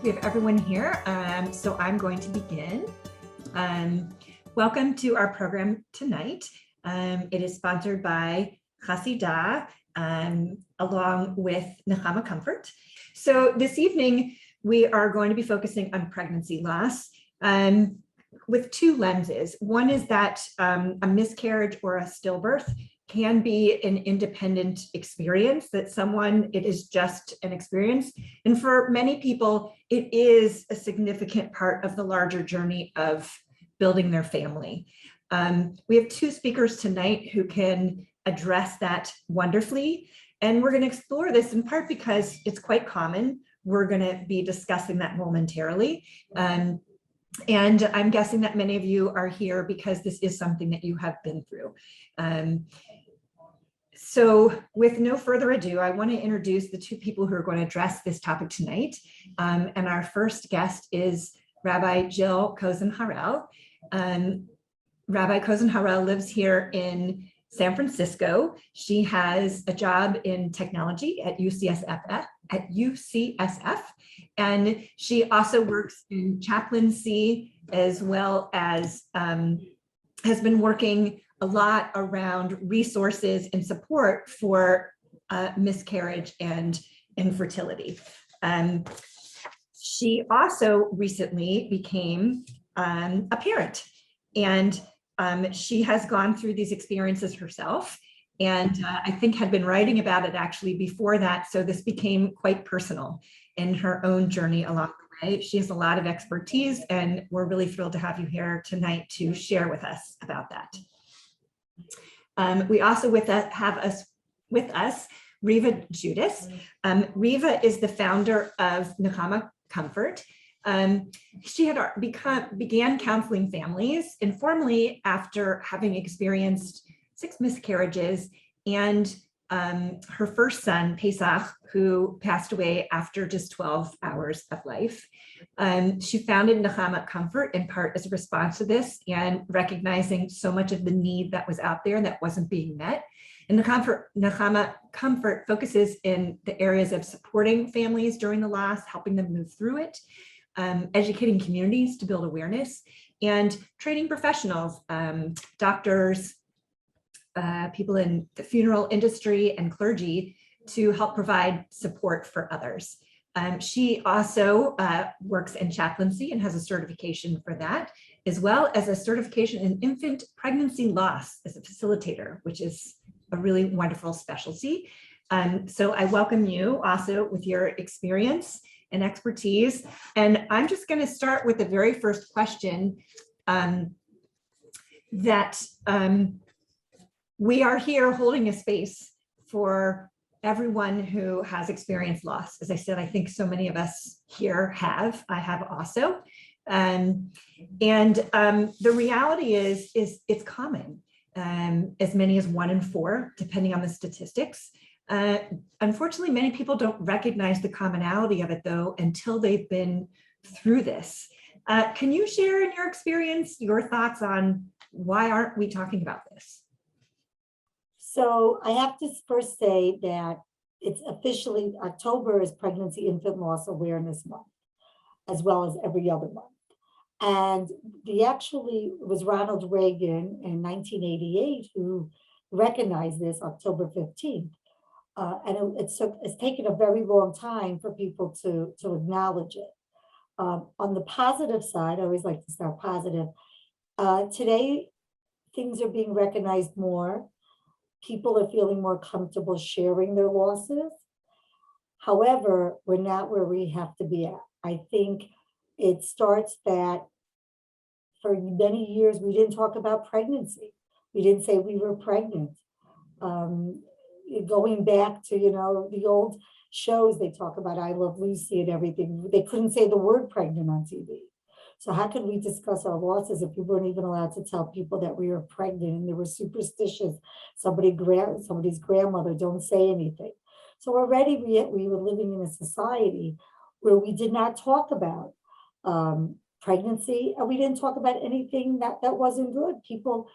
we have everyone here, so I'm going to begin. Welcome to our program tonight. It is sponsored by Hasidah, along with Nechama Comfort. So this evening, we are going to be focusing on pregnancy loss with two lenses. One is that a miscarriage or a stillbirth can be an independent experience, that it is just an experience. And for many people, it is a significant part of the larger journey of building their family. We have two speakers tonight who can address that wonderfully. And we're going to explore this in part because it's quite common. We're going to be discussing that momentarily. And I'm guessing that many of you are here because this is something that you have been through. So with no further ado, I want to introduce the two people who are going to address this topic tonight. And our first guest is Rabbi Jill Cozen Harel. Rabbi Cozen Harel lives here in San Francisco. She has a job in technology at UCSF, and she also works in chaplaincy, as well as has been working a lot around resources and support for miscarriage and infertility. She also recently became a parent, and she has gone through these experiences herself, and I think had been writing about it actually before that. So this became quite personal in her own journey along the way. She has a lot of expertise, and we're really thrilled to have you here tonight to share with us about that. We also have with us Reva Judas. Reva is the founder of Nechama Comfort. She had began counseling families informally after having experienced 6 miscarriages and her first son, Pesach, who passed away after just 12 hours of life. She founded Nechama Comfort in part as a response to this and recognizing so much of the need that was out there that wasn't being met. And Nechama Comfort focuses in the areas of supporting families during the loss, helping them move through it, educating communities to build awareness, and training professionals, doctors, people in the funeral industry and clergy to help provide support for others. She also works in chaplaincy and has a certification for that, as well as a certification in infant pregnancy loss as a facilitator, which is a really wonderful specialty. So I welcome you also with your experience and expertise. And I'm just going to start with the very first question that we are here holding a space for everyone who has experienced loss. As I said, I think so many of us here have. I have also. And the reality is it's common, as many as 1 in 4, depending on the statistics. Unfortunately, many people don't recognize the commonality of it, though, until they've been through this. Can you share in your experience your thoughts on why aren't we talking about this? So I have to first say that it's officially, October is Pregnancy Infant Loss Awareness Month, as well as every other month. And it was Ronald Reagan in 1988 who recognized this October 15th. And it's taken a very long time for people to acknowledge it. On the positive side, I always like to start positive. Today, things are being recognized more. People are feeling more comfortable sharing their losses. However, we're not where we have to be at. I think it starts that for many years, we didn't talk about pregnancy. We didn't say we were pregnant. Going back to, the old shows, they talk about I Love Lucy and everything. They couldn't say the word pregnant on TV. So how could we discuss our losses if we weren't even allowed to tell people that we were pregnant and they were superstitious? Somebody's grandmother, don't say anything. So already we were living in a society where we did not talk about pregnancy, and we didn't talk about anything that wasn't good. People,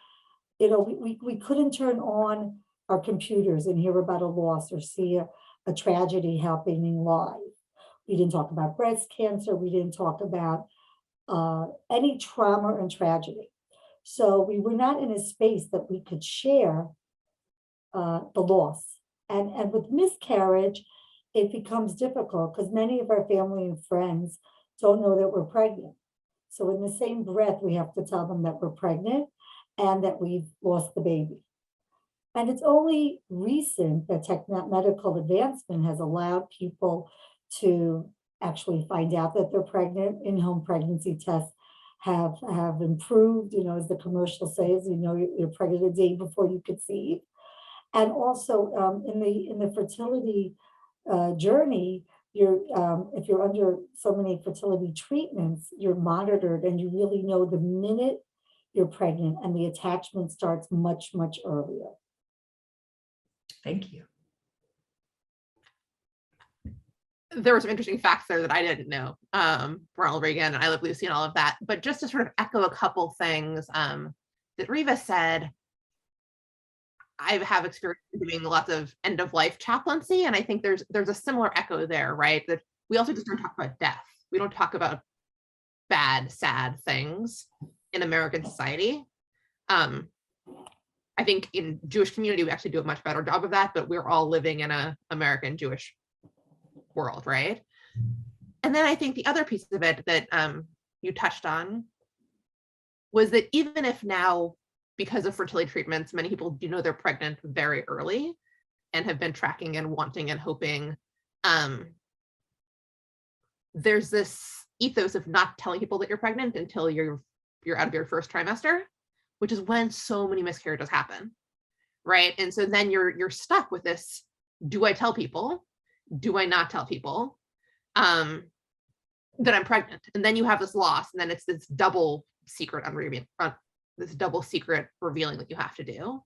we couldn't turn on our computers and hear about a loss or see a tragedy happening live. We didn't talk about breast cancer. We didn't talk about any trauma and tragedy. So we were not in a space that we could share the loss. And with miscarriage, it becomes difficult because many of our family and friends don't know that we're pregnant. So in the same breath, we have to tell them that we're pregnant and that we've lost the baby. And it's only recent that medical advancement has allowed people to actually find out that they're pregnant. In-home pregnancy tests have improved, as the commercial says, you're pregnant a day before you conceive. And also in the fertility journey, if you're under so many fertility treatments, you're monitored and you really know the minute you're pregnant, and the attachment starts much, much earlier. Thank you. There were some interesting facts there that I didn't know. Ronald Reagan and I Love Lucy and all of that. But just to sort of echo a couple things that Reva said, I have experience doing lots of end of life chaplaincy, and I think there's a similar echo there, right? That we also just don't talk about death. We don't talk about bad, sad things in American society. I think in Jewish community, we actually do a much better job of that, but we're all living in a American Jewish world, right? And then I think the other piece of it that you touched on was that even if now, because of fertility treatments, many people do know they're pregnant very early and have been tracking and wanting and hoping, there's this ethos of not telling people that you're pregnant until you're out of your first trimester, which is when so many miscarriages happen, right? And so then you're stuck with this, do I tell people? Do I not tell people that I'm pregnant? And then you have this loss, and then it's this double secret this double secret revealing that you have to do.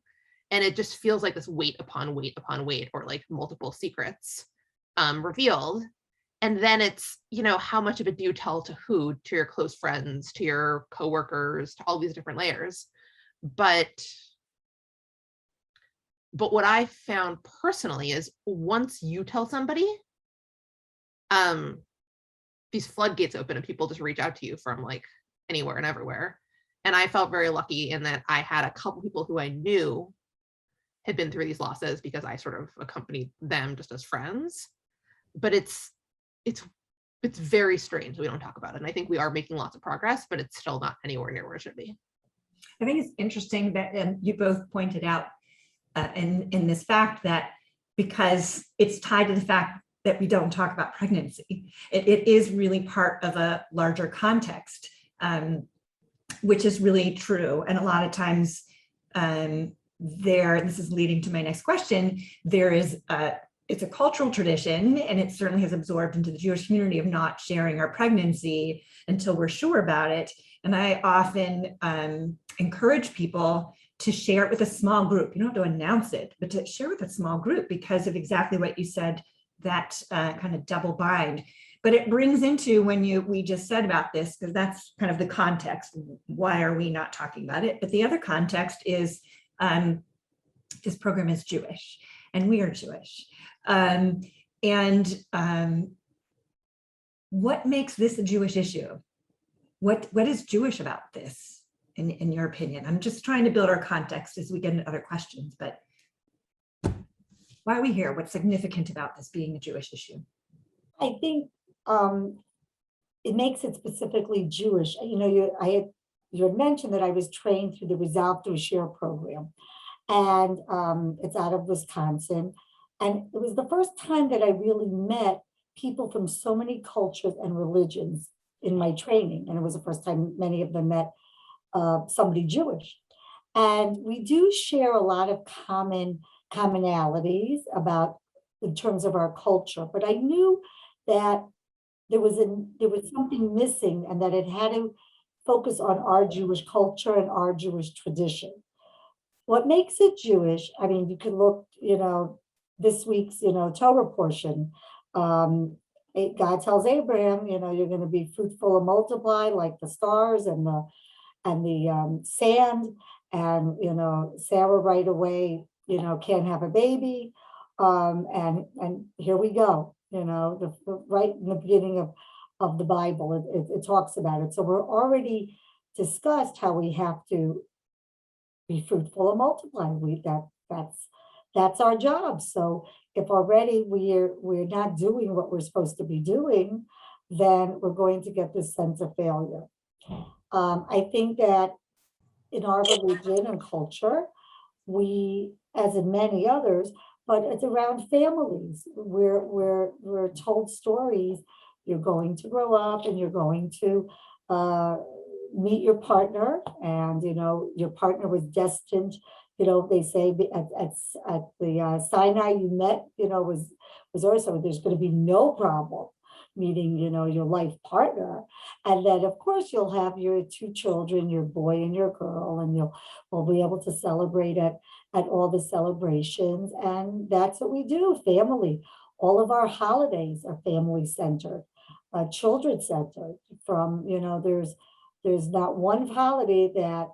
And it just feels like this weight upon weight upon weight, or like multiple secrets revealed. And then it's, how much of it do you tell to who? To your close friends, to your coworkers, to all these different layers. But what I found personally is once you tell somebody, these floodgates open and people just reach out to you from like anywhere and everywhere. And I felt very lucky in that I had a couple people who I knew had been through these losses because I sort of accompanied them just as friends. But it's very strange we don't talk about it. And I think we are making lots of progress, but it's still not anywhere near where it should be. I think it's interesting that you both pointed out in this fact that because it's tied to the fact that we don't talk about pregnancy, it is really part of a larger context, which is really true. And a lot of times this is leading to my next question, it's a cultural tradition, and it certainly has absorbed into the Jewish community of not sharing our pregnancy until we're sure about it. And I often encourage people to share it with a small group. You don't have to announce it, but to share with a small group because of exactly what you said, that kind of double bind. But it brings into when we just said about this, because that's kind of the context. Why are we not talking about it? But the other context is this program is Jewish and we are Jewish. What makes this a Jewish issue? What is Jewish about this, in your opinion? I'm just trying to build our context as we get into other questions, but why are we here? What's significant about this being a Jewish issue? I think it makes it specifically Jewish. You had mentioned that I was trained through the Resolve to Share program, and it's out of Wisconsin. And it was the first time that I really met people from so many cultures and religions in my training. And it was the first time many of them met somebody Jewish. And we do share a lot of commonalities in terms of our culture. But I knew that there was something missing, and that it had to focus on our Jewish culture and our Jewish tradition. What makes it Jewish? I mean, you can look, this week's, Torah portion. God tells Abraham, you're going to be fruitful and multiply like the stars and the sand. And Sarah right away, can't have a baby. And here we go. right in the beginning of the Bible, it talks about it. So we're already discussed how we have to be fruitful and multiply. That's our job. So if already we're not doing what we're supposed to be doing, then we're going to get this sense of failure. I think that in our religion and culture, we, as in many others, but it's around families. We're told stories. You're going to grow up and you're going to meet your partner, and your partner was destined. They say at the Sinai you met, was also there's going to be no problem meeting, your life partner, and then of course you'll have your two children, your boy and your girl, and we'll be able to celebrate at all the celebrations, and that's what we do. Family. All of our holidays are family centered, children centered. From there's not one holiday that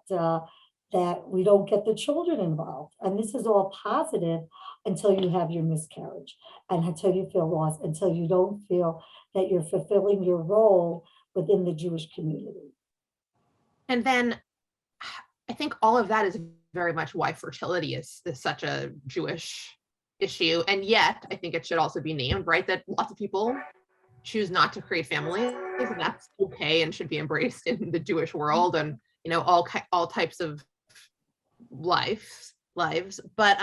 we don't get the children involved. And this is all positive until you have your miscarriage and until you feel lost, until you don't feel that you're fulfilling your role within the Jewish community. And then I think all of that is very much why fertility is such a Jewish issue. And yet I think it should also be named, right, that lots of people choose not to create families, and that's okay and should be embraced in the Jewish world, and all types of lives. But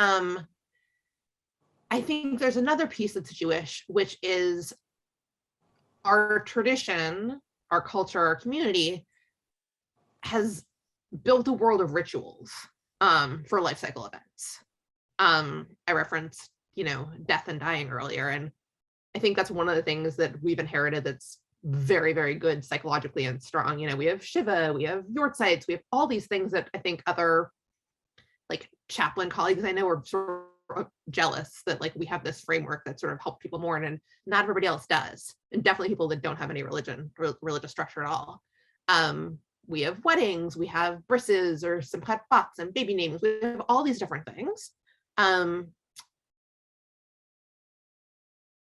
I think there's another piece that's Jewish, which is our tradition, our culture, our community has built a world of rituals for life cycle events. I referenced, death and dying earlier, and I think that's one of the things that we've inherited that's very, very good psychologically and strong. We have Shiva, we have Yortzites, we have all these things that I think other like chaplain colleagues I know are sort of jealous that like we have this framework that sort of helps people mourn, and not everybody else does. And definitely people that don't have any religious structure at all. We have weddings, we have brisses or simchat bats and baby names. We have all these different things.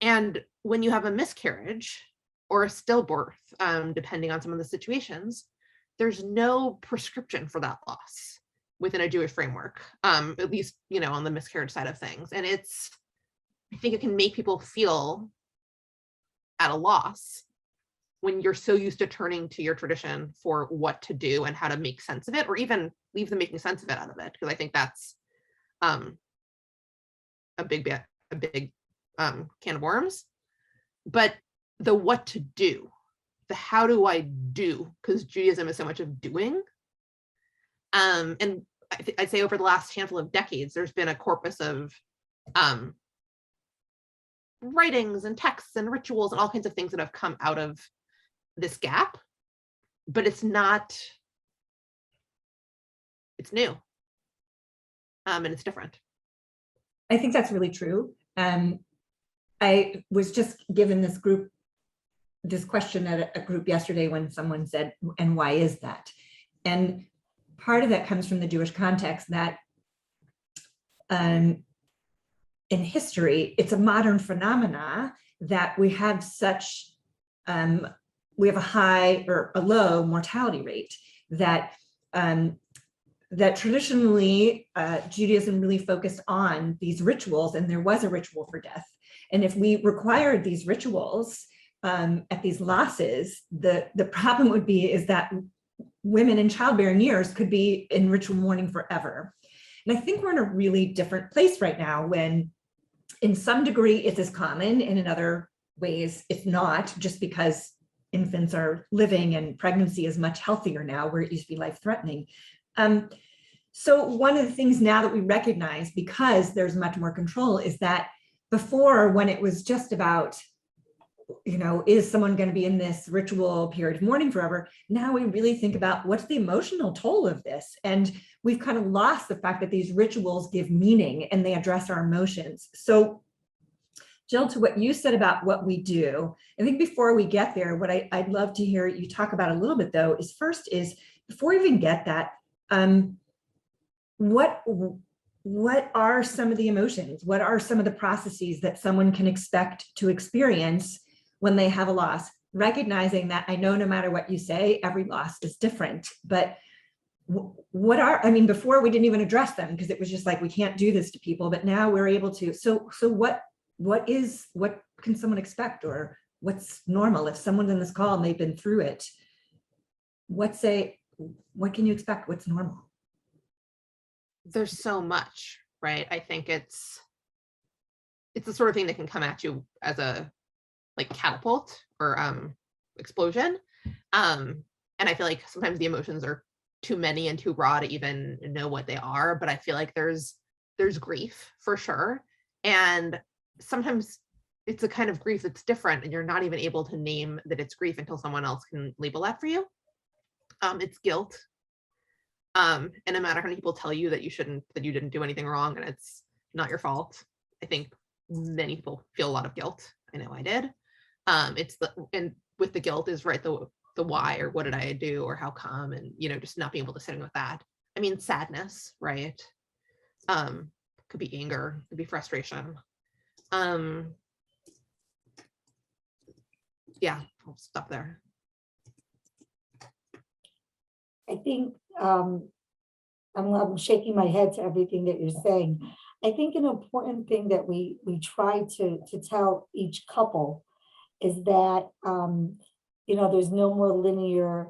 And when you have a miscarriage or a stillbirth, depending on some of the situations, there's no prescription for that loss within a Jewish framework, at least, on the miscarriage side of things. And I think it can make people feel at a loss when you're so used to turning to your tradition for what to do and how to make sense of it, or even leave them making sense of it out of it. Because I think that's a big can of worms. But the what to do, the how do I do, because Judaism is so much of doing. And I'd say over the last handful of decades, there's been a corpus of writings and texts and rituals and all kinds of things that have come out of this gap, but it's new. And it's different. I think that's really true. I was just given this question at a group yesterday when someone said, and why is that? And part of that comes from the Jewish context that in history, it's a modern phenomena that we have we have a high or a low mortality rate, that traditionally Judaism really focused on these rituals, and there was a ritual for death. And if we required these rituals at these losses, the problem would be is that women in childbearing years could be in ritual mourning forever. And I think we're in a really different place right now when in some degree it's as common, and in other ways it's not, just because infants are living and pregnancy is much healthier now, where it used to be life-threatening. So one of the things now that we recognize, because there's much more control, is that before, when it was just about, is someone going to be in this ritual period of mourning forever? Now we really think about what's the emotional toll of this. And we've kind of lost the fact that these rituals give meaning and they address our emotions. So Jill, to what you said about what we do, I think before we get there, what I'd love to hear you talk about a little bit though, is first is, before we even get that, what what are some of the emotions? What are some of the processes that someone can expect to experience when they have a loss? Recognizing that I know no matter what you say, every loss is different, but what are, I mean, before we didn't even address them because it was just like, we can't do this to people, but now we're able to. So what can someone expect, or what's normal? If someone's in this call and they've been through it, what can you expect? What's normal? There's so much, right? I think it's the sort of thing that can come at you as a like catapult or explosion. And I feel like sometimes the emotions are too many and too raw to even know what they are. But I feel like there's grief for sure. And sometimes it's a kind of grief that's different and you're not even able to name that it's grief until someone else can label that for you. It's guilt. And no matter how many people tell you that you didn't do anything wrong and it's not your fault, I think many people feel a lot of guilt. I know I did. And with the guilt is right, the why, or what did I do, or how come, and just not being able to sit in with that. I mean, sadness, right? Could be anger, could be frustration. Yeah, I'll stop there. I think I'm shaking my head to everything that you're saying. I think an important thing that we try to tell each couple is that there's no more linear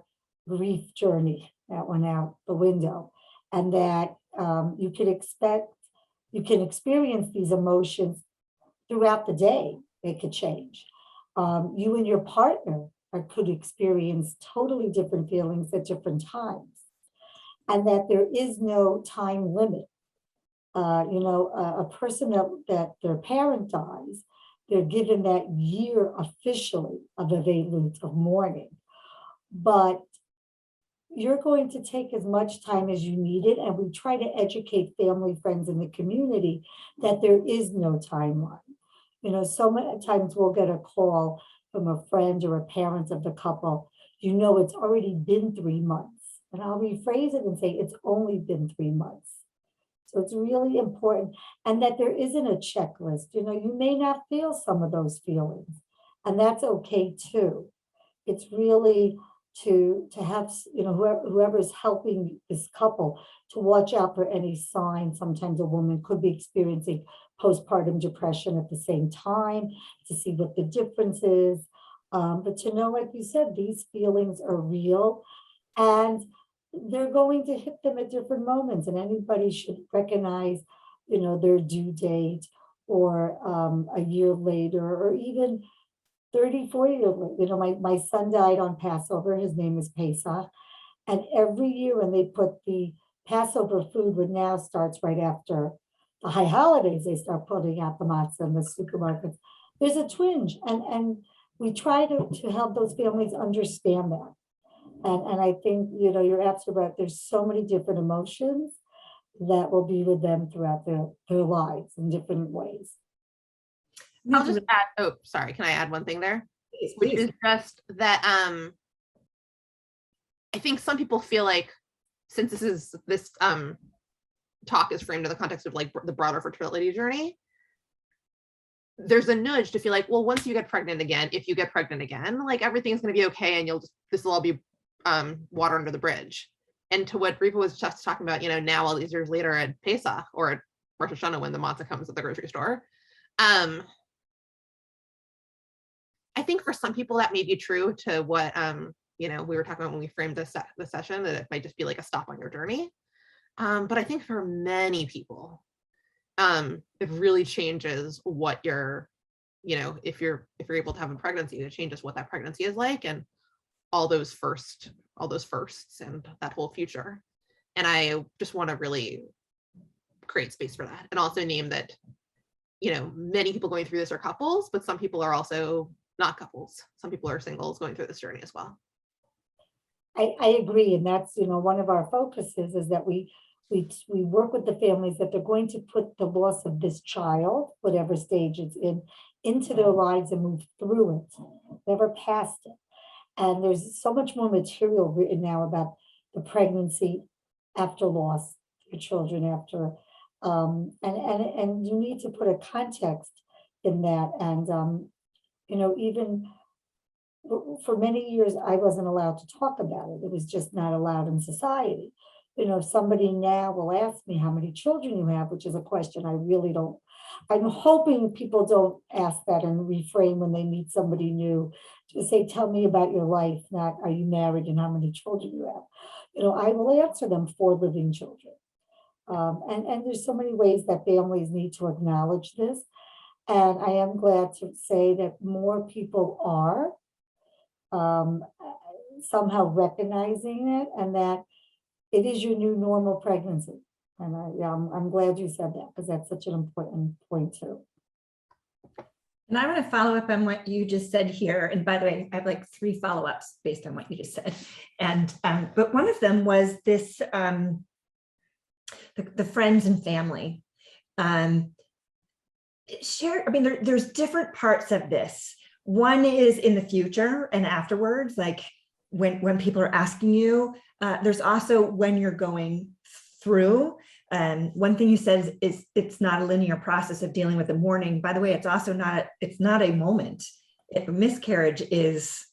grief journey that went out the window, and that you can experience these emotions throughout the day. They could change. You and your partner could experience totally different feelings at different times, and that there is no time limit. A person that their parent dies, they're given that year officially of availance of mourning, but you're going to take as much time as you need it. And we try to educate family, friends in the community that there is no timeline. So many times we'll get a call from a friend or a parent of the couple, it's already been 3 months. And I'll rephrase it and say, it's only been 3 months. So it's really important. And that there isn't a checklist. You may not feel some of those feelings, and that's okay too. It's really to have, whoever's helping this couple to watch out for any signs. Sometimes a woman could be experiencing postpartum depression at the same time, to see what the difference is. But to know, like you said, these feelings are real and they're going to hit them at different moments, and anybody should recognize, their due date, or a year later, or even 30, 40 years later. My son died on Passover. His name is Pesach. And every year when they put the Passover food, which now starts right after the high holidays, they start putting out the matzah in the supermarkets. There's a twinge, and we try to help those families understand that. And I think, you're absolutely right. There's so many different emotions that will be with them throughout their lives in different ways. I'll just add, oh, sorry, can I add one thing there? Please. Which is just that I think some people feel like, since this talk is framed in the context of like the broader fertility journey, there's a nudge to feel like, well, once you get pregnant again, if you get pregnant again, like everything's going to be okay, and this will all be water under the bridge. And to what Reva was just talking about, now all these years later at Pesach or at Rosh Hashanah when the matzah comes at the grocery store, I think for some people that may be true to what we were talking about when we framed the session, that it might just be like a stop on your journey. But I think for many people, it really changes what you're, if you're able to have a pregnancy, it changes what that pregnancy is like, and all those firsts and that whole future. And I just want to really create space for that, and also name that, many people going through this are couples, but some people are also not couples. Some people are singles going through this journey as well. I agree. And that's, one of our focuses is that we work with the families that they're going to put the loss of this child, whatever stage it's in, into their lives and move through it, never past it. And there's so much more material written now about the pregnancy after loss, your children after And you need to put a context in that. And, even for many years, I wasn't allowed to talk about it. It was just not allowed in society. Somebody now will ask me how many children you have, which is a question I really don't. I'm hoping people don't ask that and refrain when they meet somebody new to say, tell me about your life, not are you married and how many children you have. I will answer them 4 living children. And there's so many ways that families need to acknowledge this. And I am glad to say that more people are somehow recognizing it, and that it is your new normal pregnancy. And I'm glad you said that, because that's such an important point too. And I want to follow up on what you just said here. And by the way, I have like 3 follow-ups based on what you just said. And but one of them was this, the friends and family. There's different parts of this. One is in the future and afterwards, like when people are asking you. There's also when you're going through. One thing you said is it's not a linear process of dealing with the mourning. By the way, it's also not a moment. If a miscarriage is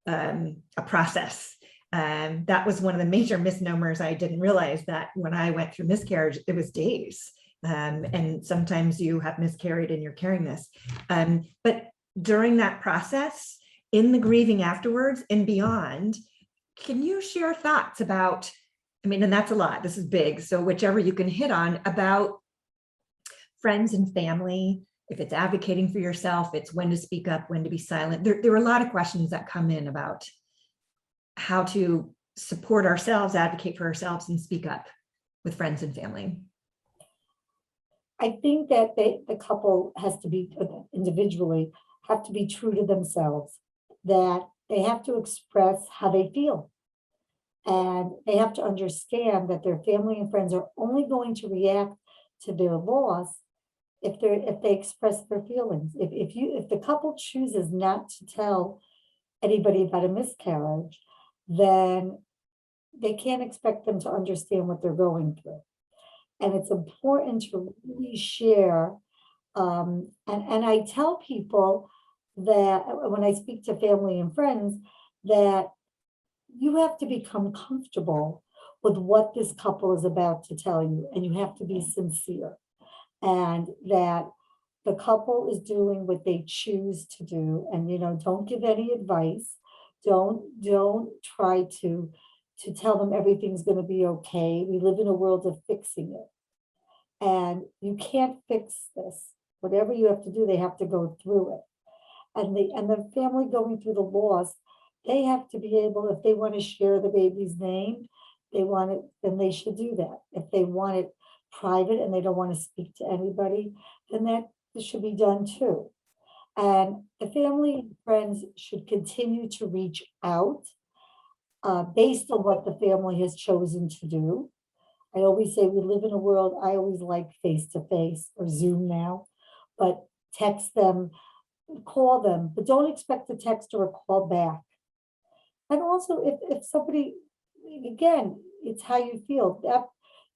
a process. That was one of the major misnomers. I didn't realize that when I went through miscarriage, it was days. And sometimes you have miscarried and you're carrying this. But during that process, in the grieving afterwards and beyond, can you share thoughts about, and that's a lot, this is big, so whichever you can hit on, about friends and family, if it's advocating for yourself, it's when to speak up, when to be silent. There were a lot of questions that come in about how to support ourselves, advocate for ourselves, and speak up with friends and family. I think that the couple has to be, individually, have to be true to themselves, that they have to express how they feel. And they have to understand that their family and friends are only going to react to their loss if they express their feelings. If the couple chooses not to tell anybody about a miscarriage, then they can't expect them to understand what they're going through. And it's important to really share. And I tell people that when I speak to family and friends, that you have to become comfortable with what this couple is about to tell you, and you have to be sincere, and that the couple is doing what they choose to do. And don't give any advice. Don't try to tell them everything's going to be okay. We live in a world of fixing it, and you can't fix this. Whatever you have to do, they have to go through it. And the family going through the loss, they have to be able, if they want to share the baby's name, then they should do that. If they want it private and they don't want to speak to anybody, then that should be done too. And the family and friends should continue to reach out based on what the family has chosen to do. I always say we live in a world, I always like face-to-face or Zoom now, but text them, call them, but don't expect a text or a call back. And also, if somebody, again, it's how you feel. That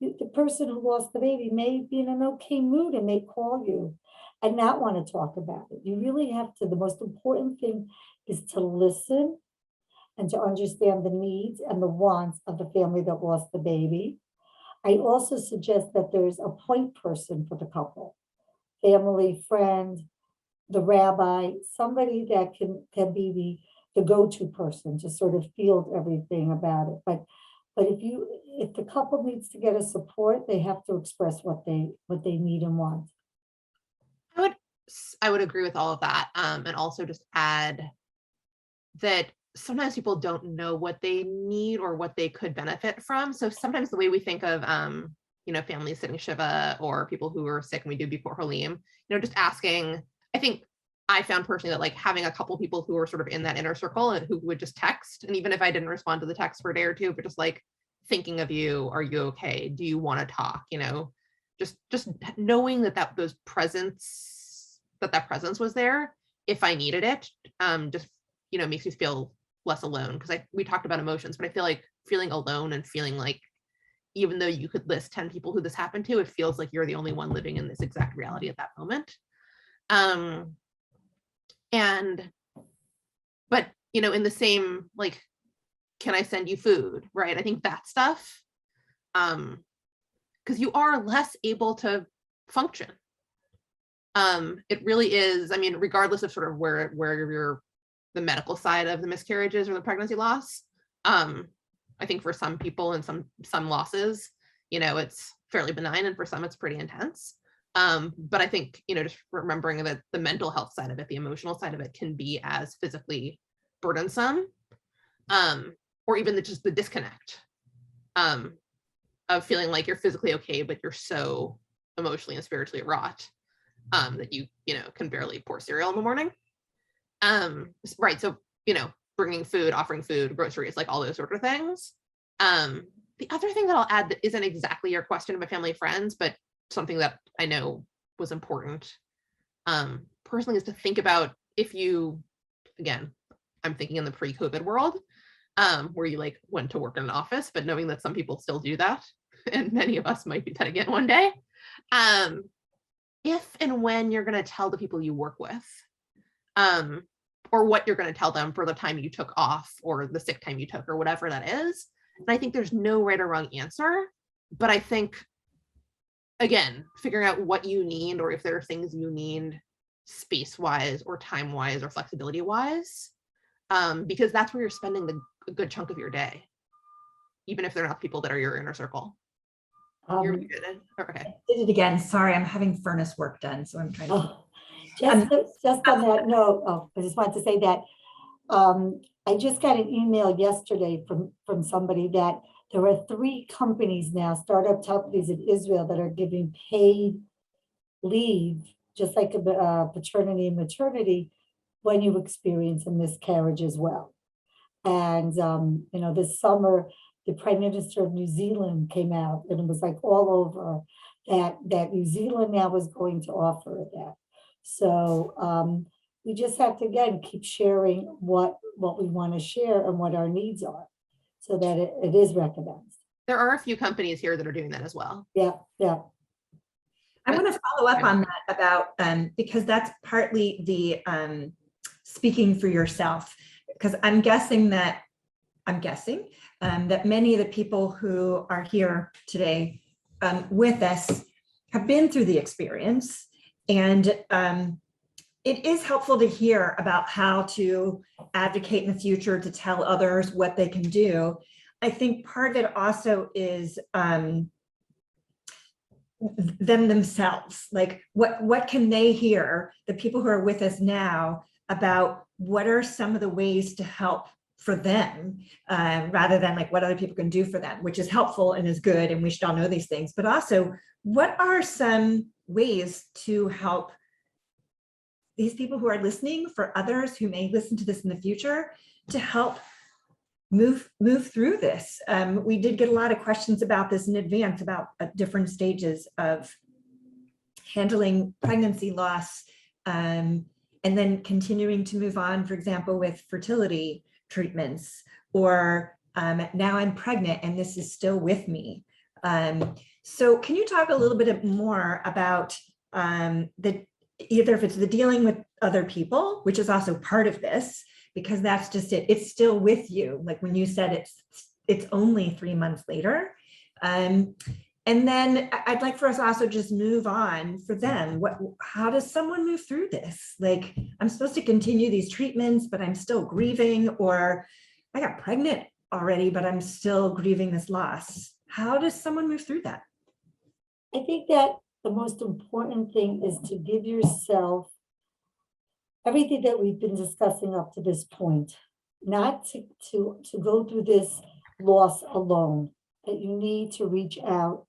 the person who lost the baby may be in an okay mood and may call you and not want to talk about it. You really have to, the most important thing is to listen and to understand the needs and the wants of the family that lost the baby. I also suggest that there's a point person for the couple, family, friend, the rabbi, somebody that can be the go-to person to sort of field everything about it. But if the couple needs to get a support, they have to express what they need and want. I would agree with all of that, and also just add that sometimes people don't know what they need or what they could benefit from. So sometimes the way we think of families sitting Shiva or people who are sick, and we do before Halim, just asking. I think I found personally that like having a couple people who are sort of in that inner circle and who would just text, and even if I didn't respond to the text for a day or two, but just like thinking of you, are you okay? Do you want to talk? Just knowing that presence was there if I needed it, just makes me feel less alone, because we talked about emotions, but I feel like feeling alone and feeling like even though you could list 10 people who this happened to, it feels like you're the only one living in this exact reality at that moment. But in the same, like, can I send you food, right? I think that stuff, because you are less able to function. It really is, I mean, regardless of sort of where you're, the medical side of the miscarriages or the pregnancy loss, I think for some people and some losses, it's fairly benign, and for some it's pretty intense. But I think, just remembering that the mental health side of it, the emotional side of it, can be as physically burdensome, or even just the disconnect of feeling like you're physically okay, but you're so emotionally and spiritually wrought that you can barely pour cereal in the morning. Right. So, bringing food, offering food, groceries, like all those sort of things. The other thing that I'll add that isn't exactly your question about family friends, but something that I know was important personally, is to think about, if you, again, I'm thinking in the pre-COVID world, where you like went to work in an office, but knowing that some people still do that, and many of us might do that again one day. If and when you're going to tell the people you work with, or what you're going to tell them for the time you took off, or the sick time you took, or whatever that is. And I think there's no right or wrong answer, but I think, again, figuring out what you need, or if there are things you need space-wise or time-wise or flexibility-wise, because that's where you're spending a good chunk of your day, even if they're not people that are your inner circle. You're muted. Okay. Did it again. Sorry, I'm having furnace work done, so I'm trying to. Just on that note, I just wanted to say that I just got an email yesterday from somebody that there are 3 companies now, startup companies in Israel, that are giving paid leave, just like a paternity and maternity, when you experience a miscarriage as well. And this summer, the Prime Minister of New Zealand came out, and it was like all over that New Zealand now was going to offer that. So we just have to, again, keep sharing what we want to share and what our needs are, so that it is recognized. There are a few companies here that are doing that as well. Yeah. I want to follow up on that about, because that's partly the speaking for yourself, because I'm guessing that many of the people who are here today with us have been through the experience, and it is helpful to hear about how to advocate in the future, to tell others what they can do. I think part of it also is them themselves, like what can they hear, the people who are with us now, about what are some of the ways to help for them, rather than like what other people can do for them, which is helpful and is good, and we should all know these things, but also what are some ways to help these people who are listening, for others who may listen to this in the future, to help move through this. We did get a lot of questions about this in advance, about different stages of handling pregnancy loss, and then continuing to move on, for example, with fertility treatments, or now I'm pregnant and this is still with me. So can you talk a little bit more about either if it's the dealing with other people, which is also part of this, because that's just it, it's still with you. Like when you said it's only 3 months later. And then I'd like for us also just move on for them. How does someone move through this? Like, I'm supposed to continue these treatments, but I'm still grieving, or I got pregnant already, but I'm still grieving this loss. How does someone move through that? I think that the most important thing is to give yourself everything that we've been discussing up to this point, not to go through this loss alone, that you need to reach out.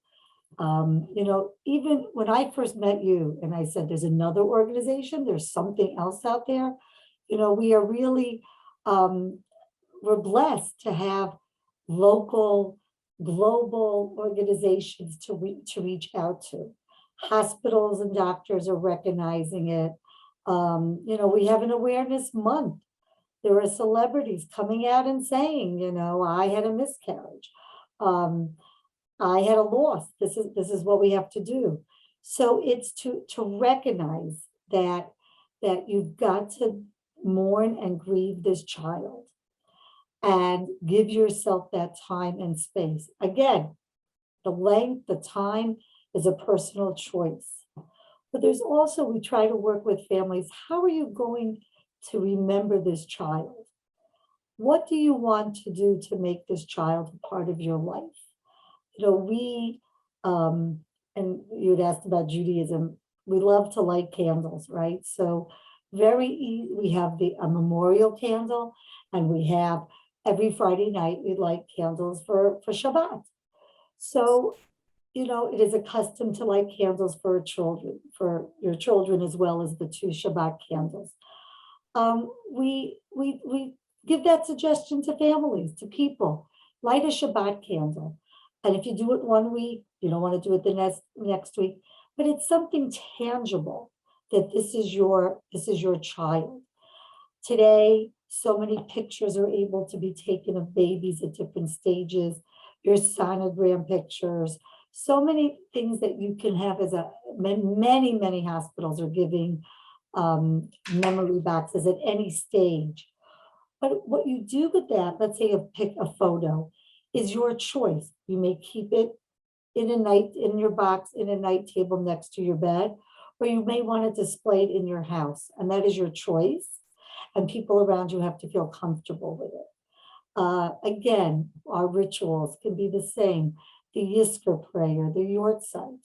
Even when I first met you and I said, there's another organization, there's something else out there, we are really, we're blessed to have local, global organizations to reach out to. Hospitals and doctors are recognizing it. We have an awareness month. There are celebrities coming out and saying, I had a miscarriage. I had a loss. This is what we have to do. So it's to recognize that you've got to mourn and grieve this child and give yourself that time and space. Again, the length, the time is a personal choice. But there's also, we try to work with families. How are you going to remember this child? What do you want to do to make this child a part of your life? You know, we, and you'd asked about Judaism, we love to light candles, right? So we have a memorial candle, and we have every Friday night, we light candles for Shabbat. So, you know, it is a custom to light candles for your children, as well as the 2 Shabbat candles. We give that suggestion to families, to people. Light a Shabbat candle. And if you do it one week, you don't want to do it the next week, but it's something tangible that this is your child. Today, so many pictures are able to be taken of babies at different stages, your sonogram pictures, so many things that you can have many hospitals are giving memory boxes at any stage. But what you do with that, let's say pick a photo, is your choice. You may keep it in your box, in a night table next to your bed, or you may want to display it in your house, and that is your choice. And people around you have to feel comfortable with it. Again, our rituals can be the same. The Yisker prayer, the Yortzeit,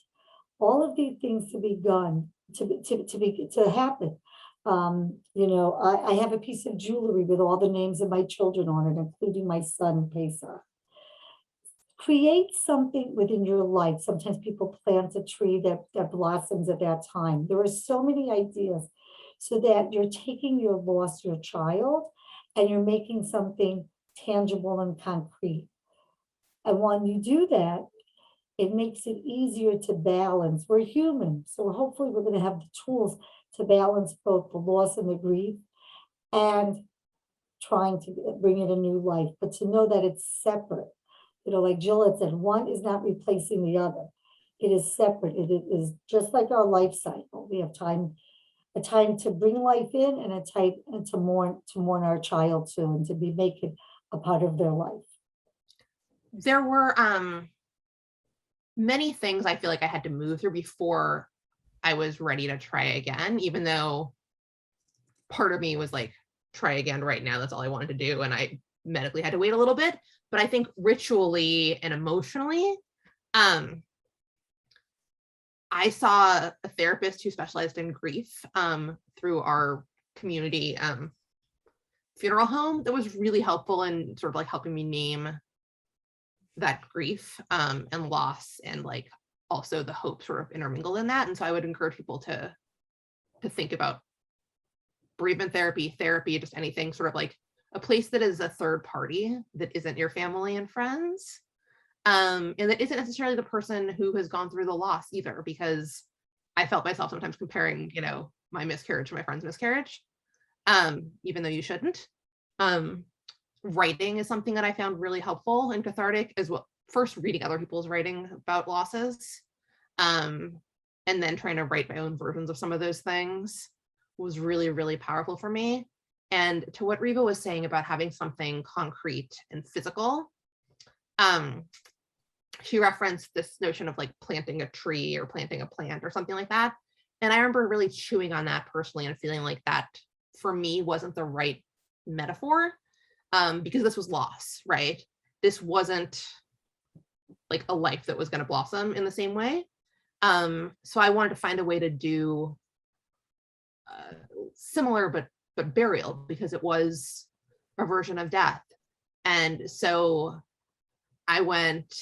all of these things to be done, to happen. You know, I have a piece of jewelry with all the names of my children on it, including my son, Pesach. Create something within your life. Sometimes people plant a tree that blossoms at that time. There are so many ideas, so that you're taking your loss, your child, and you're making something tangible and concrete. And when you do that, it makes it easier to balance. We're human, so hopefully we're going to have the tools to balance both the loss and the grief, and trying to bring in a new life, but to know that it's separate. You know, like Jill had said, one is not replacing the other. It is separate. It is just like our life cycle. We have a time to bring life in, and a time to mourn our child too, and to make it a part of their life. There were many things I feel like I had to move through before I was ready to try again, even though part of me was like, try again right now. That's all I wanted to do. And I medically had to wait a little bit. But I think ritually and emotionally, I saw a therapist who specialized in grief through our community funeral home that was really helpful in sort of like helping me name that grief and loss, and like also the hope sort of intermingled in that. And so I would encourage people to think about bereavement therapy, just anything, sort of like a place that is a third party that isn't your family and friends, and that isn't necessarily the person who has gone through the loss either, because I felt myself sometimes comparing, you know, my miscarriage to my friend's miscarriage, even though you shouldn't. Writing is something that I found really helpful and cathartic as well. First, reading other people's writing about losses, and then trying to write my own versions of some of those things was really, really powerful for me. And to what Reva was saying about having something concrete and physical, she referenced this notion of like planting a tree or planting a plant or something like that. And I remember really chewing on that personally and feeling like that for me wasn't the right metaphor, because this was loss, right? This wasn't like a life that was going to blossom in the same way. So I wanted to find a way to do similar but burial, because it was a version of death. And so I went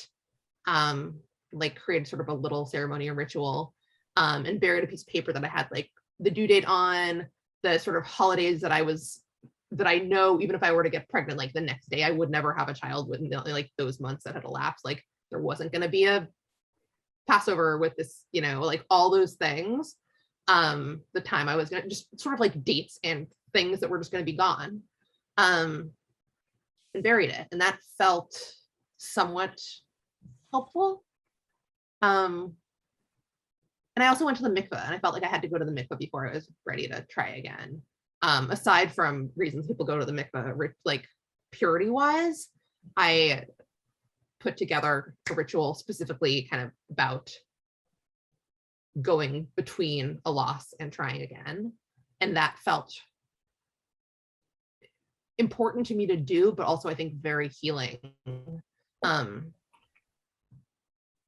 like created sort of a little ceremony or ritual, and buried a piece of paper that I had like the due date on, the sort of holidays that I know, even if I were to get pregnant like the next day, I would never have a child within like those months that had elapsed. Like there wasn't going to be a Passover with this, you know, like all those things. The time I was going to just sort of like dates and things that were just going to be gone, and buried it. And that felt somewhat helpful. And I also went to the mikveh, and I felt like I had to go to the mikveh before I was ready to try again. Aside from reasons people go to the mikveh, like purity wise, I put together a ritual specifically kind of about going between a loss and trying again. And that felt important to me to do, but also I think very healing.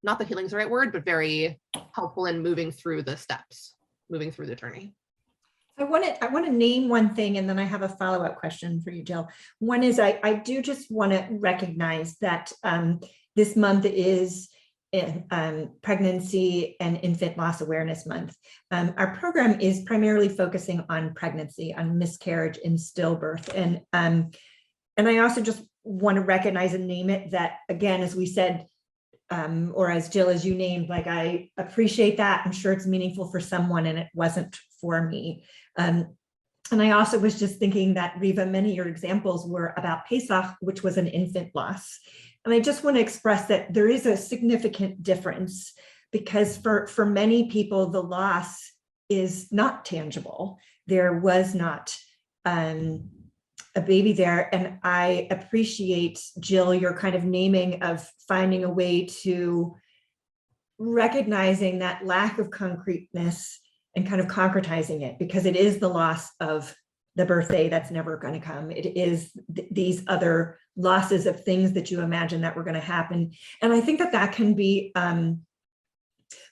Not that healing is the right word, but very helpful in moving through the steps, moving through the journey. I want to name one thing, and then I have a follow-up question for you, Jill. One is I do just want to recognize that this month is Pregnancy and Infant Loss Awareness Month. Our program is primarily focusing on pregnancy, on miscarriage and stillbirth. And I also just want to recognize and name it that, again, as we said, or as Jill, as you named, like, I appreciate that. I'm sure it's meaningful for someone, and it wasn't for me. And I also was just thinking that, Reva, many of your examples were about Pesach, which was an infant loss. And I just want to express that there is a significant difference, because for many people, the loss is not tangible. There was not a baby there. And I appreciate, Jill, your kind of naming of finding a way to recognizing that lack of concreteness and kind of concretizing it, because it is the loss of the birthday that's never going to come. It is these other losses of things that you imagine that were going to happen. And I think that that can be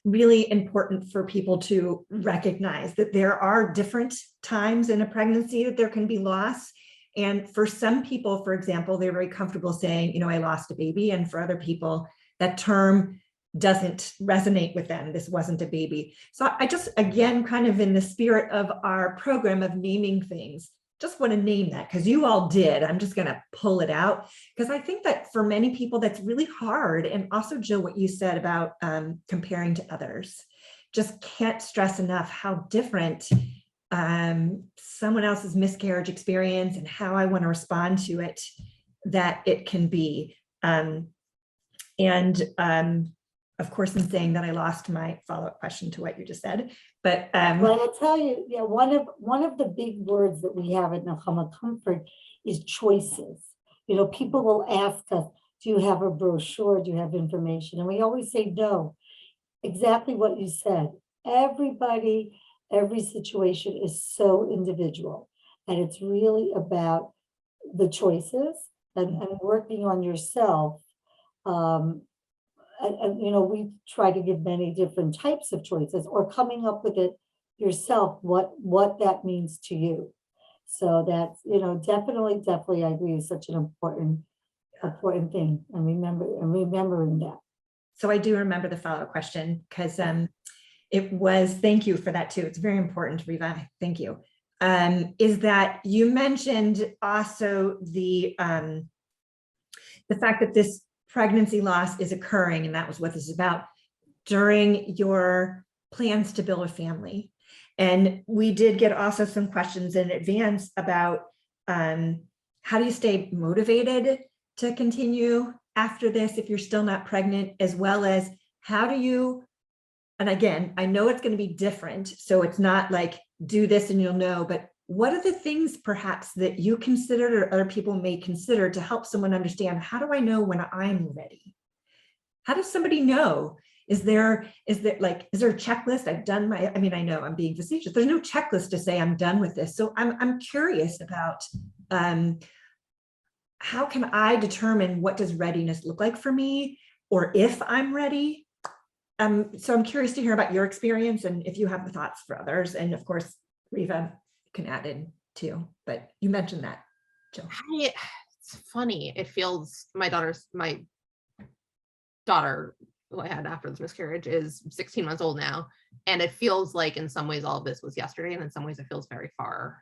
really important for people to recognize that there are different times in a pregnancy that there can be loss. And for some people, for example, they're very comfortable saying, you know, I lost a baby. And for other people, that term doesn't resonate with them. This wasn't a baby. So I just, again, kind of in the spirit of our program of naming things, just want to name that, because you all did. I'm just going to pull it out, because I think that for many people, that's really hard. And also, Jill, what you said about comparing to others, just can't stress enough how different someone else's miscarriage experience and how I want to respond to it, that it can be. Of course, in saying that, I lost my follow-up question to what you just said, but well, I'll tell you, yeah, one of the big words that we have at Nechama Comfort is choices. You know, people will ask us, do you have a brochure? Do you have information? And we always say no. Exactly what you said. Everybody, every situation is so individual, and it's really about the choices and working on yourself. And you know, we try to give many different types of choices, or coming up with it yourself, what that means to you. So that's, you know, definitely I agree, is such an important thing, and remembering that. So I do remember the follow-up question, because it was, thank you for that too. It's very important, Reva. Thank you. Is that you mentioned also the fact that this pregnancy loss is occurring, and that was what this is about, during your plans to build a family. And we did get also some questions in advance about how do you stay motivated to continue after this if you're still not pregnant, as well as how do you, and again, I know it's going to be different, so it's not like do this and you'll know, but what are the things perhaps that you considered or other people may consider to help someone understand, how do I know when I'm ready? How does somebody know? Is there a checklist? I've done my, I mean, I know I'm being facetious. There's no checklist to say I'm done with this. So I'm curious about how can I determine what does readiness look like for me, or if I'm ready? So I'm curious to hear about your experience, and if you have the thoughts for others. And of course, Reva can add in too, but you mentioned that, Jill. It's funny. It feels, my daughter who I had after this miscarriage is 16 months old now. And it feels like in some ways all of this was yesterday, and in some ways it feels very far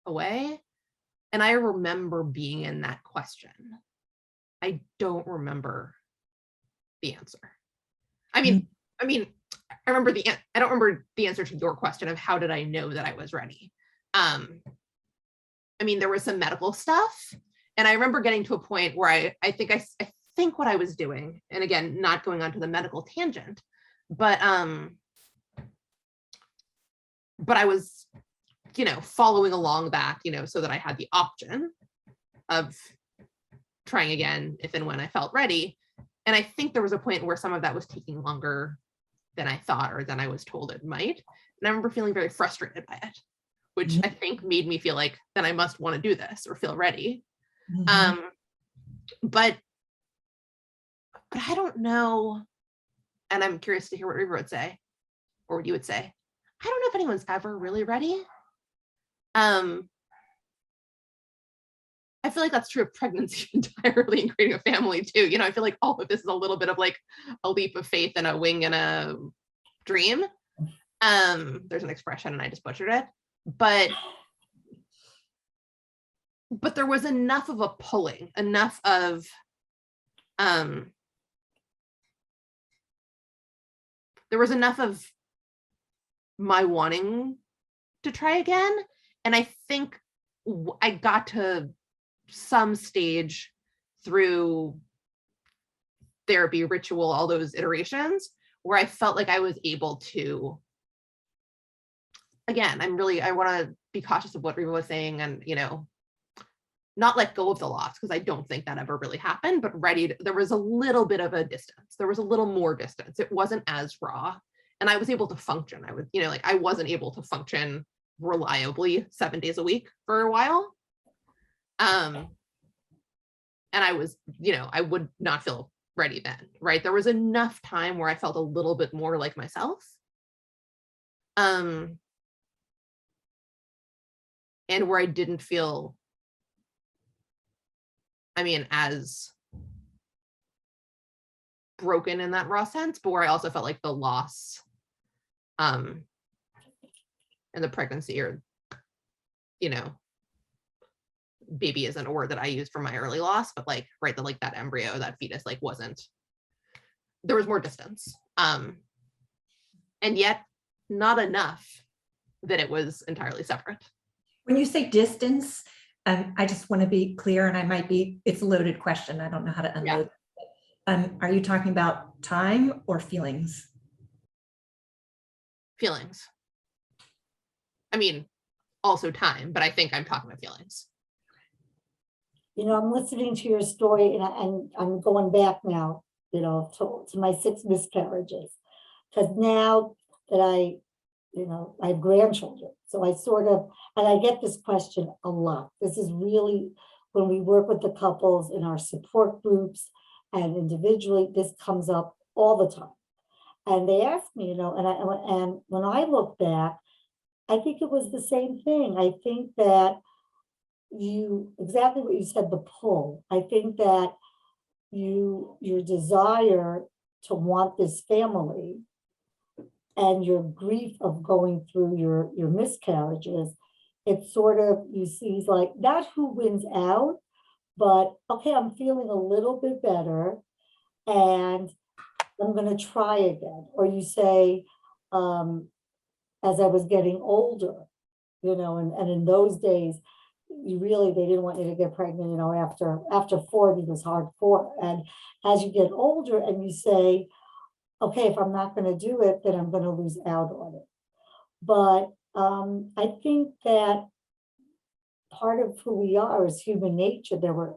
away. And I remember being in that question. I don't remember the answer. I remember I don't remember the answer to your question of how did I know that I was ready. There was some medical stuff, and I remember getting to a point where I think think what I was doing, and again, not going onto the medical tangent, but I was, following along that, so that I had the option of trying again if and when I felt ready. And I think there was a point where some of that was taking longer than I thought or than I was told it might. And I remember feeling very frustrated by it, which I think made me feel like, then I must want to do this or feel ready. But I don't know. And I'm curious to hear what Reva would say, or what you would say. I don't know if anyone's ever really ready. I feel like that's true of pregnancy entirely and creating a family too. I feel like all of this is a little bit of like a leap of faith and a wing and a dream. There's an expression and I just butchered it, but there was enough of a pulling, enough of there was enough of my wanting to try again. And I think I got to some stage through therapy, ritual, all those iterations where I felt like I was able to, again, I want to be cautious of what Reva was saying and, not let go of the loss, because I don't think that ever really happened, but there was a little bit of a distance. There was a little more distance. It wasn't as raw and I was able to function. I wasn't able to function reliably 7 days a week for a while. And I was, I would not feel ready then, right? There was enough time where I felt a little bit more like myself. And where I didn't feel, as broken in that raw sense, but where I also felt like the loss, and the pregnancy, or, baby isn't a word that I use for my early loss, but that embryo, that fetus, there was more distance. And yet not enough that it was entirely separate. When you say distance, I just want to be clear, and it's a loaded question. I don't know how to unload it. Are you talking about time or feelings? Feelings. Also time, but I think I'm talking about feelings. I'm listening to your story and I'm going back now, to my 6 miscarriages. Because now that I have grandchildren. So and I get this question a lot. This is really, when we work with the couples in our support groups and individually, this comes up all the time. And they ask me, and when I look back, I think it was the same thing. I think that exactly what you said, the pull. I think that your desire to want this family and your grief of going through your miscarriages, it's sort of, you see, like, not who wins out, but okay, I'm feeling a little bit better and I'm going to try again. Or you say, as I was getting older, and in those days, they didn't want you to get pregnant, after 40 was hardcore. And as you get older and you say, okay, if I'm not going to do it, then I'm going to lose out on it. But I think that part of who we are is human nature, that we're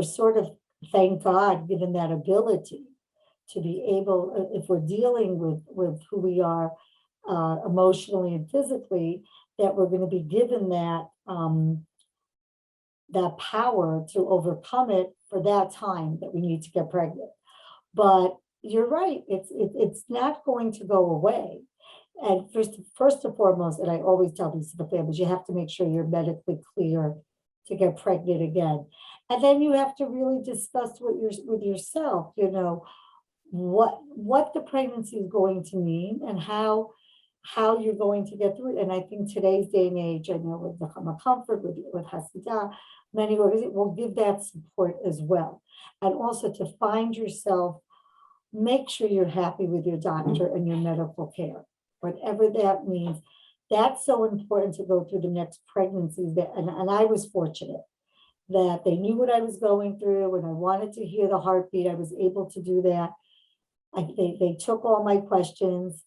sort of, thank God, given that ability to be able, if we're dealing with who we are emotionally and physically, that we're going to be given that power to overcome it for that time that we need to get pregnant. But you're right, it's not going to go away. And first and foremost, and I always tell these to the families, you have to make sure you're medically clear to get pregnant again. And then you have to really discuss with yourself, what the pregnancy is going to mean and how you're going to get through it. And I think today's day and age, I know with the Become a Comfort, with Hasidah, many organizations will give that support as well. And also to find yourself, make sure you're happy with your doctor and your medical care, whatever that means. That's so important to go through the next pregnancies. And I was fortunate that they knew what I was going through and I wanted to hear the heartbeat. I was able to do that. They took all my questions.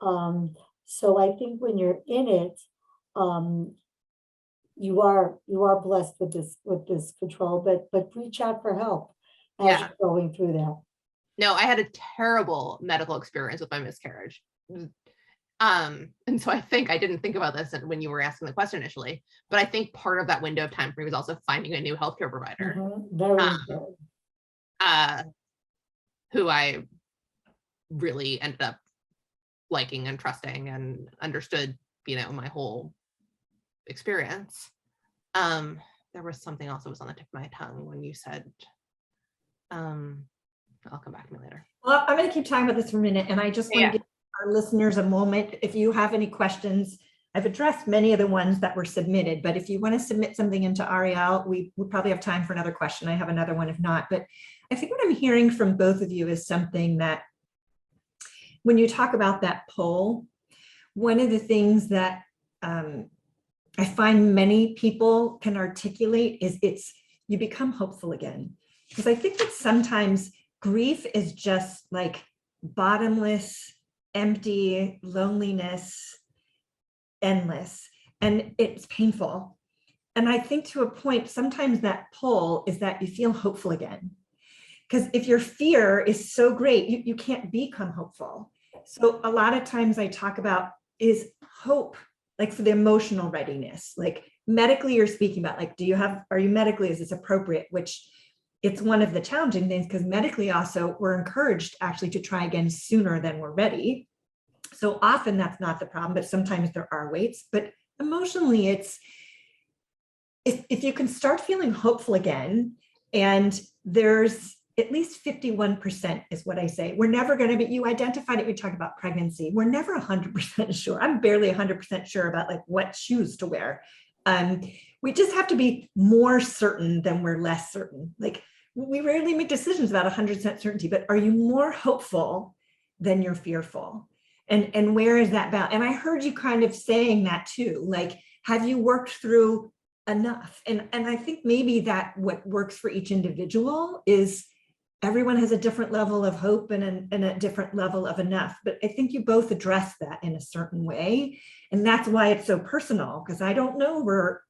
So I think when you're in it, you are blessed with this control, but reach out for help as Yeah. you're going through that. No, I had a terrible medical experience with my miscarriage. And so I think I didn't think about this when you were asking the question initially, but I think part of that window of time for me was also finding a new healthcare provider. Very Um, important. Who I really ended up liking and trusting and understood, my whole experience. There was something else that was on the tip of my tongue when you said, I'll come back to me later. Well, I'm going to keep talking about this for a minute, and I just want to give our listeners a moment. If you have any questions, I've addressed many of the ones that were submitted, but if you want to submit something into Harel, we probably have time for another question. I have another one if not, but I think what I'm hearing from both of you is something that when you talk about that poll, one of the things that I find many people can articulate is you become hopeful again. Because I think that sometimes grief is just like bottomless, empty, loneliness, endless, and it's painful. And I think to a point, sometimes that pull is that you feel hopeful again. Because if your fear is so great, you can't become hopeful. So a lot of times I talk about is hope, like for the emotional readiness, like medically you're speaking about, like, are you medically, is this appropriate? Which it's one of the challenging things because medically also we're encouraged actually to try again sooner than we're ready. So often that's not the problem, but sometimes there are waits. But emotionally, it's if you can start feeling hopeful again, and there's at least 51% is what I say. We're never going to be, you identified it, we talk about pregnancy. We're never 100% sure. I'm barely 100% sure about like what shoes to wear. We just have to be more certain than we're less certain. Like we rarely make decisions about 100% certainty, but are you more hopeful than you're fearful? And where is that balance? And I heard you kind of saying that too, like, have you worked through enough? And I think maybe that what works for each individual is everyone has a different level of hope and a different level of enough. But I think you both address that in a certain way. And that's why it's so personal, because I don't know where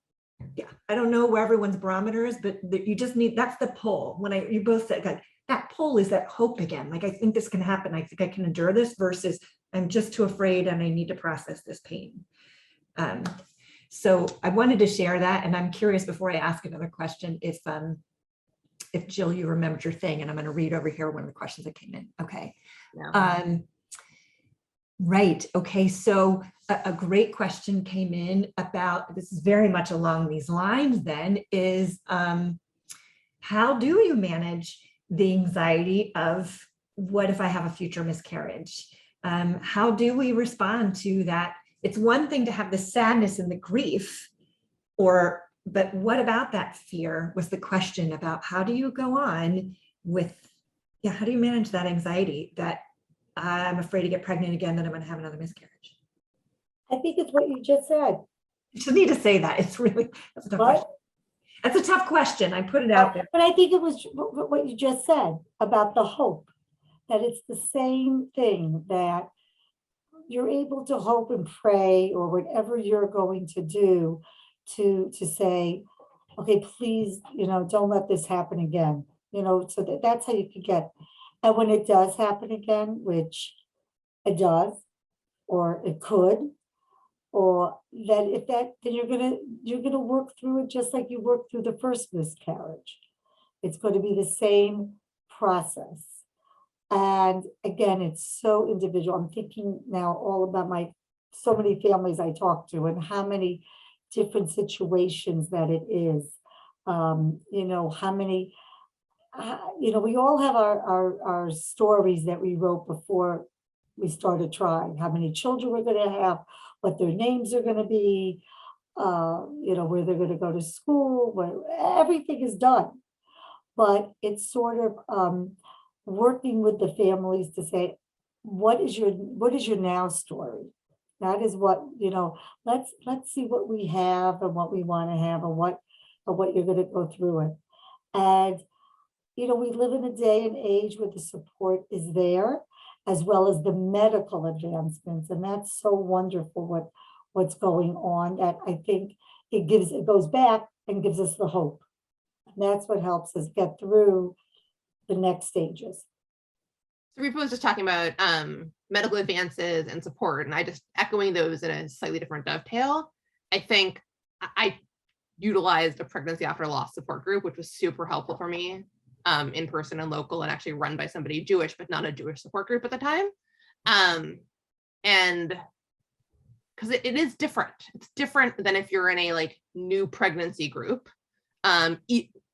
everyone's barometer is, but you just need, that's the pull. You both said like, that pull is that hope again. Like, I think this can happen. I think I can endure this versus I'm just too afraid and I need to process this pain. So I wanted to share that. And I'm curious before I ask another question, if Jill, you remembered your thing, and I'm going to read over here one of the questions that came in. Okay. Yeah. Right. Okay. So a great question came in about, this is very much along these lines then, is how do you manage the anxiety of what if I have a future miscarriage? How do we respond to that? It's one thing to have the sadness and the grief, but what about that fear was the question about how do you go on with, how do you manage that anxiety that I'm afraid to get pregnant again, that I'm going to have another miscarriage? I think it's what you just said. You need to say that. It's really, that's a tough question. That's a tough question. I put it out there. But I think it was what you just said about the hope, that it's the same thing, that you're able to hope and pray or whatever you're going to do to say, okay, please, don't let this happen again, so that's how you could get. And when it does happen again, which it does, or it could, or then you're gonna work through it just like you worked through the first miscarriage. It's going to be the same process. And again, it's so individual. I'm thinking now all about so many families I talk to and how many different situations that it is. How many, we all have our stories that we wrote before we started trying, how many children we're going to have, what their names are going to be, where they're going to go to school, where everything is done. But it's sort of working with the families to say, what is your now story? That is what, let's see what we have and what we want to have and what of what you're going to go through it. And, you know, we live in a day and age where the support is there, as well as the medical advancements. And that's so wonderful what's going on, that I think it goes back and gives us the hope. And that's what helps us get through the next stages. So Reva was just talking about medical advances and support, and I just echoing those in a slightly different dovetail. I think I utilized a pregnancy after loss support group, which was super helpful for me, in person and local, and actually run by somebody Jewish, but not a Jewish support group at the time. And because it is different. It's different than if you're in a like new pregnancy group,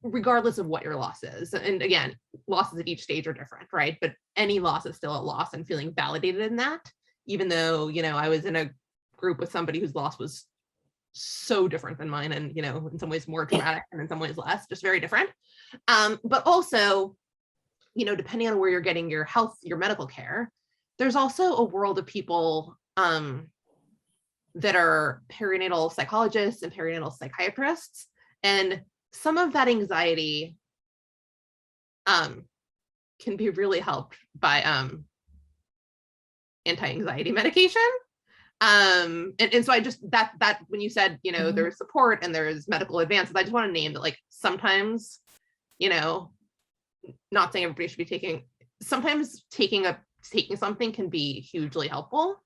regardless of what your loss is. And again, losses at each stage are different, right? But any loss is still a loss, and feeling validated in that, even though, you know, I was in a group with somebody whose loss was so different than mine, and, you know, in some ways more traumatic and in some ways less, just very different. But also, you know, depending on where you're getting your health, your medical care, there's also a world of people that are perinatal psychologists and perinatal psychiatrists. And some of that anxiety can be really helped by anti-anxiety medication. And so I just, that when you said, you know, there's support and there's medical advances, I just want to name that, like, sometimes, you know, not saying everybody should be taking, sometimes taking something can be hugely helpful.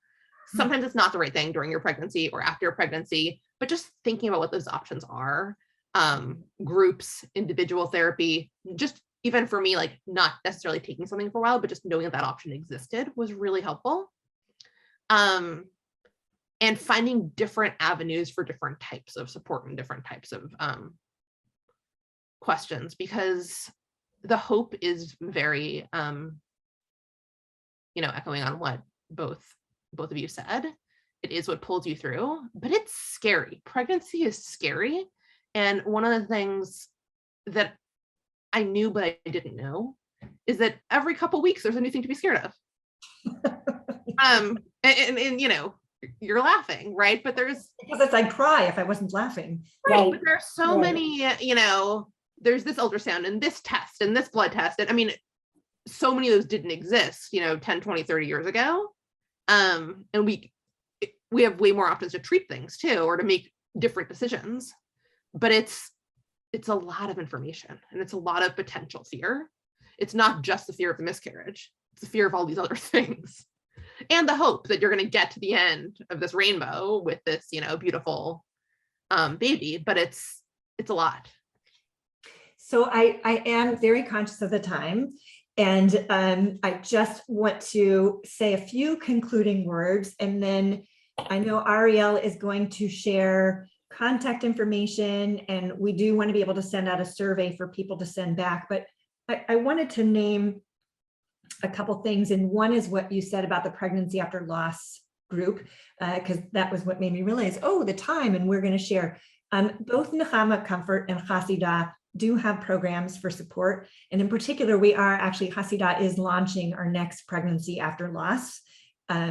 Sometimes it's not the right thing during your pregnancy or after your pregnancy, but just thinking about what those options are, groups, individual therapy, just even for me, like not necessarily taking something for a while, but just knowing that option existed was really helpful. And finding different avenues for different types of support and different types of questions, because the hope is very, you know, echoing on what both of you said. It is what pulls you through, but it's scary. Pregnancy is scary. And one of the things that I knew but I didn't know is that every couple weeks there's a new thing to be scared of. And you know, you're laughing, right? But there's, because I'd cry if I wasn't laughing. right, but there are so many, you know, there's this ultrasound and this test and this blood test. And I mean, so many of those didn't exist, you know, 10, 20, 30 years ago. And we have way more options to treat things too, or to make different decisions. But it's a lot of information, and it's a lot of potential fear. It's not just the fear of the miscarriage, it's the fear of all these other things. And the hope that you're going to get to the end of this rainbow with this, you know, beautiful baby, but it's a lot. So I am very conscious of the time, and I just want to say a few concluding words, and then I know Harel is going to share contact information, and we do want to be able to send out a survey for people to send back, but I wanted to name a couple things, and one is what you said about the pregnancy after loss group, because that was what made me realize, oh, the time, and we're going to share. Both Nechama Comfort and Hasidah do have programs for support, and in particular, Hasidah is launching our next pregnancy after loss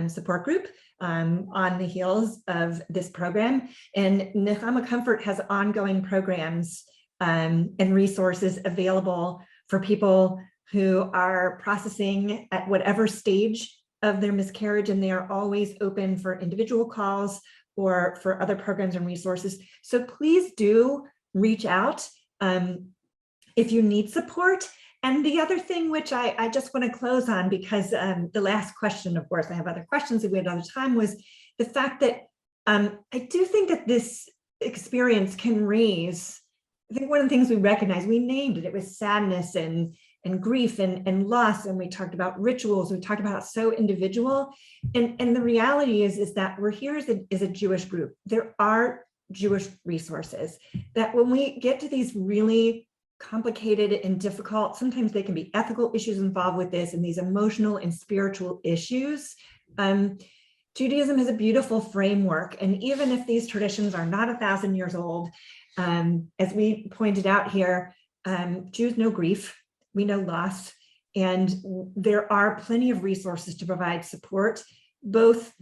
support group on the heels of this program. And Nechama Comfort has ongoing programs and resources available for people who are processing at whatever stage of their miscarriage, and they are always open for individual calls or for other programs and resources. So please do reach out if you need support. And the other thing, which I just want to close on, because the last question, of course, I have other questions if we had other time, was the fact that I do think that this experience can raise, I think one of the things we recognize, we named it, it was sadness and grief and loss, and we talked about rituals, we talked about so individual, and the reality is that we're here as a Jewish group. There are Jewish resources that when we get to these really complicated and difficult, sometimes they can be ethical issues involved with this, and these emotional and spiritual issues. Judaism is a beautiful framework, and even if these traditions are not 1,000 years old, as we pointed out here, Jews know grief, we know loss, and there are plenty of resources to provide support, both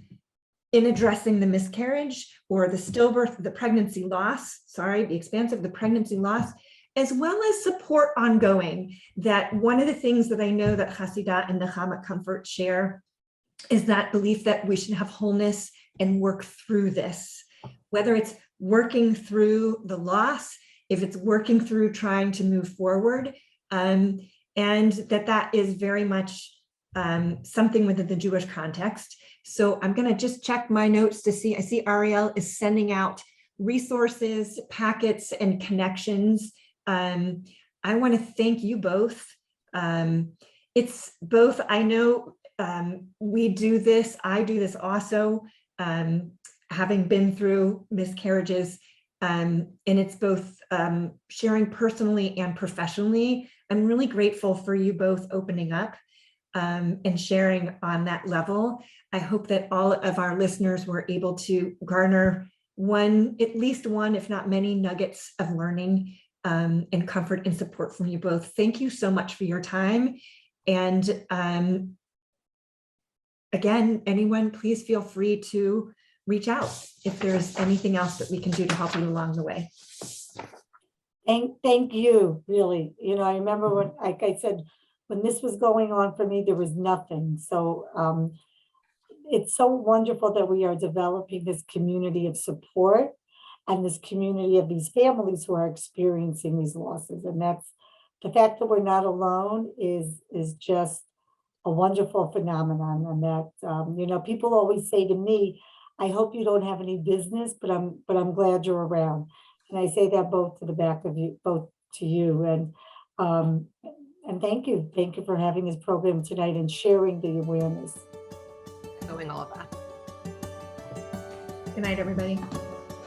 in addressing the miscarriage or the stillbirth, the pregnancy loss, the expanse of the pregnancy loss, as well as support ongoing. That one of the things that I know that Hasidah and Nechama Comfort share is that belief that we should have wholeness and work through this, whether it's working through the loss, if it's working through trying to move forward, and that is very much something within the Jewish context. So I'm going to just check my notes to see. I see Harel is sending out resources, packets, and connections. I want to thank you both. It's both, I know we do this, I do this also, having been through miscarriages, and it's both sharing personally and professionally. I'm really grateful for you both opening up and sharing on that level. I hope that all of our listeners were able to garner at least one, if not many, nuggets of learning and comfort and support from you both. Thank you so much for your time. And again, anyone, please feel free to reach out if there's anything else that we can do to help you along the way. Thank you, really. I remember when, like I said, when this was going on for me, there was nothing. So it's so wonderful that we are developing this community of support and this community of these families who are experiencing these losses. And that's the fact that we're not alone is just a wonderful phenomenon. And that, people always say to me, I hope you don't have any business, but I'm glad you're around. And I say that both to you. And thank you. Thank you for having this program tonight and sharing the awareness. Knowing all of that. Good night, everybody.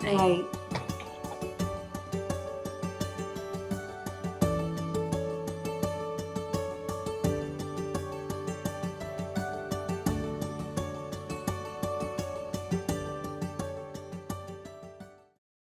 Good night.